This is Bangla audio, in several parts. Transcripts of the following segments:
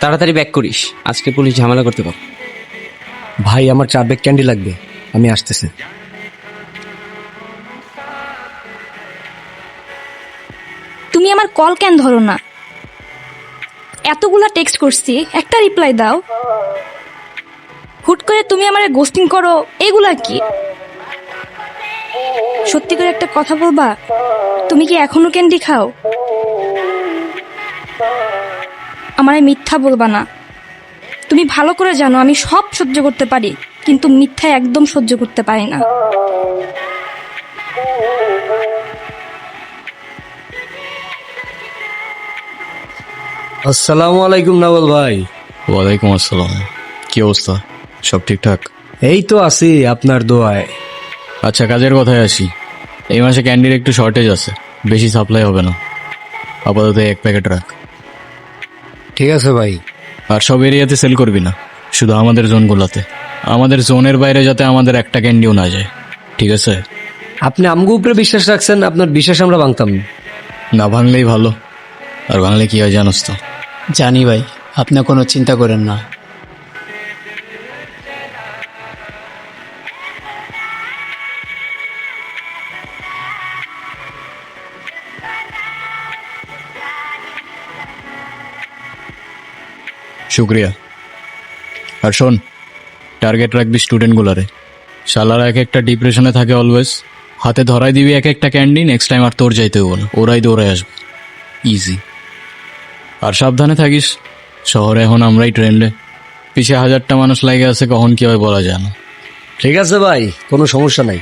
তাড়াতাড়ি ব্যাক করিস, আজকে পুলিশ ঝামেলা করতে পারে। ভাই আমার 4 ব্যাগ ক্যান্ডি লাগবে, আমি আসতেছি। তুমি আমার কল কেন ধরো না? এতগুলা টেক্সট করছি, একটা রিপ্লাই দাও। হুট করে তুমি আমার গোস্টিং করো, এগুলা কি? সত্যি করে একটা কথা বলবা, তুমি কি এখনো ক্যান্ডি খাও? আমারে মিথ্যা বলবা না। তুমি ভালো করে জানো আমি সব সহ্য করতে পারি, কিন্তু মিথ্যা একদম সহ্য করতে পারি না। আসসালামু আলাইকুম নাওয়াল ভাই। ওয়ালাইকুম আসসালাম। কি অবস্থা? সব ঠিকঠাক? এই তো আছি আপনার দোয়ায়। আচ্ছা, কাজের কথায় আসি। এই মাসে ক্যান্ডির একটু শর্টেজ আছে, বেশি সাপ্লাই হবে না। আপাতত 1 প্যাকেট রাখ। ঠিক আছে ভাই। আর সব এরিয়াতে সেল করবি না, শুধু আমাদের জোনগুলোতে। আমাদের জোনের বাইরে যাতে আমাদের একটা ক্যান্ডিও না যায়, ঠিক আছে? আপনি আমগো উপরে বিশ্বাস রাখছেন, আপনার বিশ্বাস আমরা ভাঙতাম না। না ভাঙলেই ভালো। আর ভাঙলে কি হয় জানোস তো? জানি ভাই, আপনি কোনো চিন্তা করেন না। শুক্রিয়া। আর শোন, টার্গেট রাখবি স্টুডেন্টগুলারে। শালারা এক একটা ডিপ্রেশনে থাকে অলওয়েজ। হাতে ধরাই দিবি এক একটা ক্যান্ডি, নেক্সট টাইম আর তোর যাইতে হবো না, ওরাই দৌড়ায় আসবে। ইজি। আর সাবধানে থাকিস, শহরে এখন আমরাই ট্রেন্ডে। পিছে 1000টা মানুষ লাগে আছে, কখন কি হয় বলা যায় না। ঠিক আছে ভাই, কোনো সমস্যা নাই।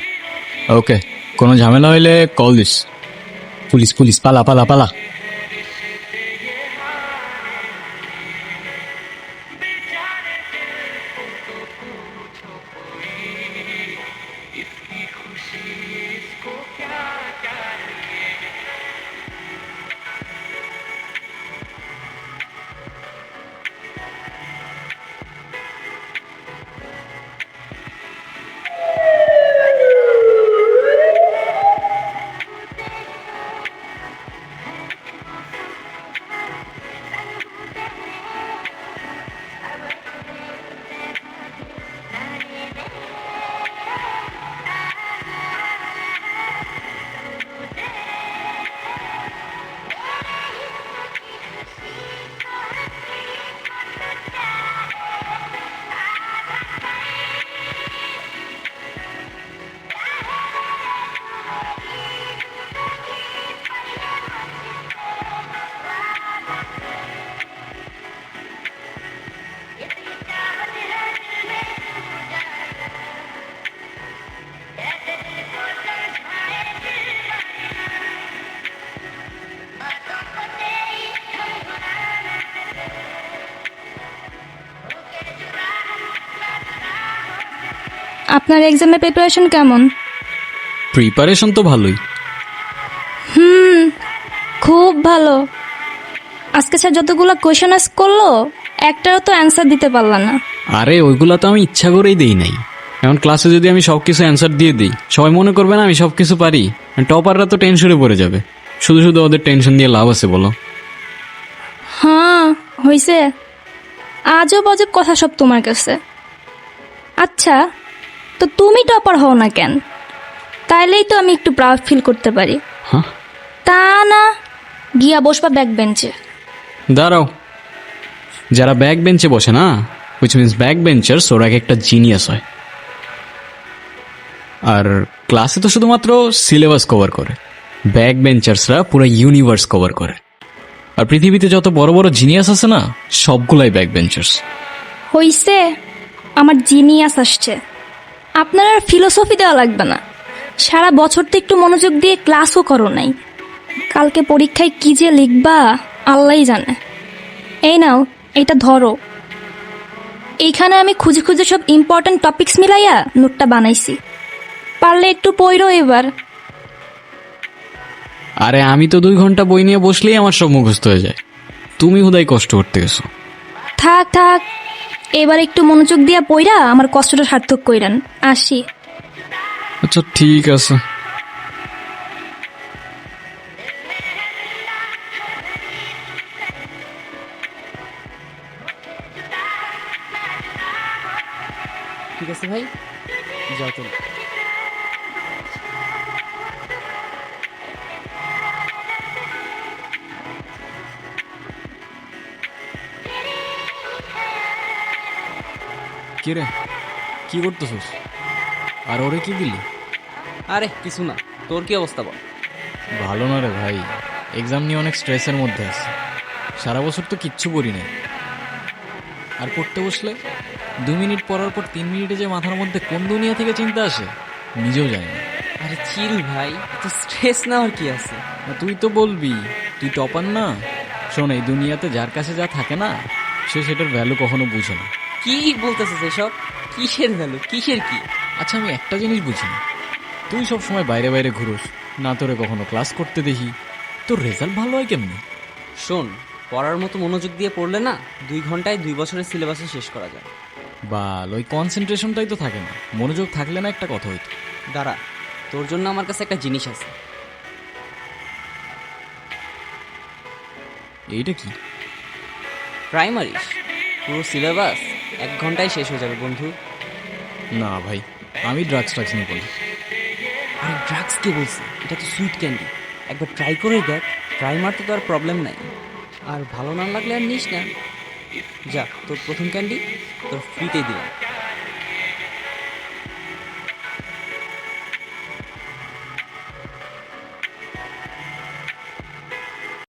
ওকে, কোনো ঝামেলা হইলে কল দিস। পুলিশ পুলিশ, পালা পালা পালা। আপনার এক্সামের প্রিপারেশন কেমন? প্রিপারেশন তো ভালোই। খুব ভালো। আজকে স্যার যতগুলো কোয়েশন আস করলো, একটারও তো অ্যান্সার দিতে পারলাম না। আরে ওইগুলা তো আমি ইচ্ছা করেই দেই নাই। এখন ক্লাসে যদি আমি সব কিছু অ্যান্সার দিয়ে দিই, সবাই মনে করবে না আমি সব কিছু পারি। টপাররা তো টেনশনে পড়ে যাবে। শুধু শুধু ওদের টেনশন দিয়ে লাভ আছে বলো? হ্যাঁ হয়েছে, আজব অজব কথা সব তোমার কাছে। আচ্ছা, তো তুমি টপার হও না কেন? তাইলেই তো আমি একটু প্রাউড ফিল করতে পারি। হ্যাঁ, তা না, গিয়া বসবা ব্যাক বেঞ্চে। দাঁড়াও। যারা ব্যাক বেঞ্চে বসে না, হুইচ মিনস ব্যাক বেঞ্চার্স, ওরা একটা জিনিয়াস হয়। আর ক্লাসে তো শুধুমাত্র সিলেবাস কভার করে, ব্যাক বেঞ্চার্সরা পুরো ইউনিভার্স কভার করে। আর পৃথিবীতে যত বড় বড় জিনিয়াস আছে না, সবগুলাই ব্যাক বেঞ্চার্স। হইছে, আমার জিনিয়াস আসছে। আপনার আর ফিলোসফি দেওয়া লাগবে না। সারা বছর তো একটু মনোযোগ দিয়ে ক্লাসও করো নাই। কালকে পরীক্ষায় কি যে লিখবা আল্লাহই জানে। এই নাও, এটা ধরো। এইখানে আমি খুঁজে খুঁজে সব ইম্পর্টেন্ট টপিকস মিলাইয়া নোটটা বানাইছি। পারলে একটু পড়ো এবার। আরে আমি তো 2 ঘন্টা বই নিয়ে বসলেই আমার সব মুখস্থ হয়ে যায়। তুমি হুদাই কষ্ট করতে গেছো। থাক থাক, এবার একটু মনোযোগ দিয়া পড়া আমার কষ্টটা সার্থক কইরান। আসি। আচ্ছা ঠিক আছে। ঠিক আছে ভাই, যাও তুমি। কি রে, কি করতেছিস? আর ওরে কি দিলি? আরে কিছু না, তোর কি অবস্থা বল? ভালো না রে ভাই, এক্সাম নিয়ে অনেক স্ট্রেসের মধ্যে আছে। সারা বছর তো কিচ্ছু করি নাই, আর পড়তে বসলে 2 মিনিট পড়ার পর 3 মিনিটে যে মাথার মধ্যে কোন দুনিয়া থেকে চিন্তা আসে নিজেও জানি না। আরে চিল ভাই, তো স্ট্রেস নেওয়ার কি আছে? না, তুই তো বলবি তুই টপার না। শোন, এই দুনিয়াতে যার কাছে যা থাকে না, সে সেটার ভ্যালু কখনো বুঝে না। কি বলতেছিস এসব? কিসের ভ্যালু, কিসের কি? আচ্ছা, আমি একটা জিনিস বুঝি না, তুই সব সময় বাইরে বাইরে ঘুরোস না, তোরে কখনো ক্লাস করতে দেখি। তোর রেজাল্ট ভালো হয় কেমনি? শোন, পড়ার মতো মনোযোগ দিয়ে পড়লে না 2 ঘন্টায় 2 বছরের সিলেবাসও শেষ করা যায়। বাল, ওই কনসেন্ট্রেশনটাই তো থাকে না। মনোযোগ থাকলে না একটা কথা হইতো। দাঁড়া, তোর জন্য আমার কাছে একটা জিনিস আছে। এইটা কি? প্রাইমারি পুরো সিলেবাস 1 ঘন্টায় শেষ হয়ে যাবে বন্ধু। না ভাই, আমি ড্রাগস নিব না। আরে ড্রাগস কে বলছে? এটা তো সুইট ক্যান্ডি, একবার ট্রাই করে দেখ। ট্রাই মারতে তো আর প্রবলেম নাই, আর ভালো না লাগলে আর নিস না। যা, তোর প্রথম ক্যান্ডি তোর ফ্রিতেই দিলাম।